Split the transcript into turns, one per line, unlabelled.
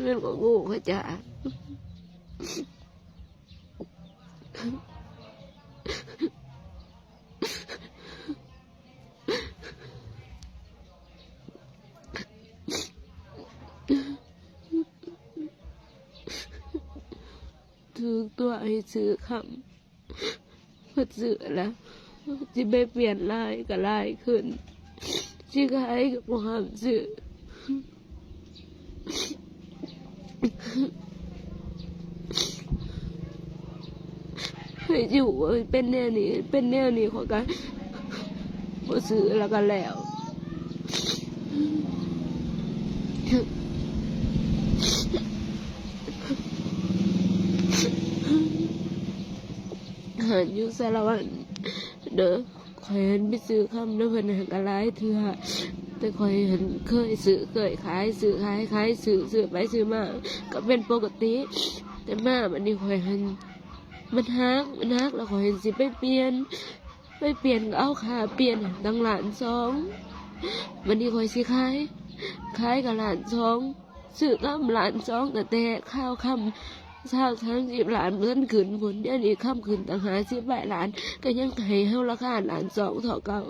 มันก็งูเขาจะถือตัวให้ซื้อคำพอซื้อแล้วจะไปเปลี่ยนลายก็ลายขึ้นที่ขายกับความซื้อให้อยู่เป็นแนวนี้ของกันพอซื้อแล้วก็แล้วหาอยู่สารวัตรเด้อคอยเห็นไปซื้อคำแล้วเพิ่นหักอะไรเถื่อแต่คอยเห็นเคยซื้อเคยขายซื้อขายซื้อไปซื้อมาก็เป็นปกติแต่มาวันนี้คอยเห็นมันฮักแล้วคอยเห็นสิไปเปลี่ยนก็เอาค่าเปลี่ยนตั้ง1,200,000วันนี้คอยสิขายกับ1,200,000ซื้อกับ1,200,000แต่ข้าวคำ20-30 ล้านเงินขึ้นผลเดี๋ยวนี้ค่ำขึ้นต่างหา10 ล้านก็ยังให้เฮาราคา1,200,000เท่าเก่า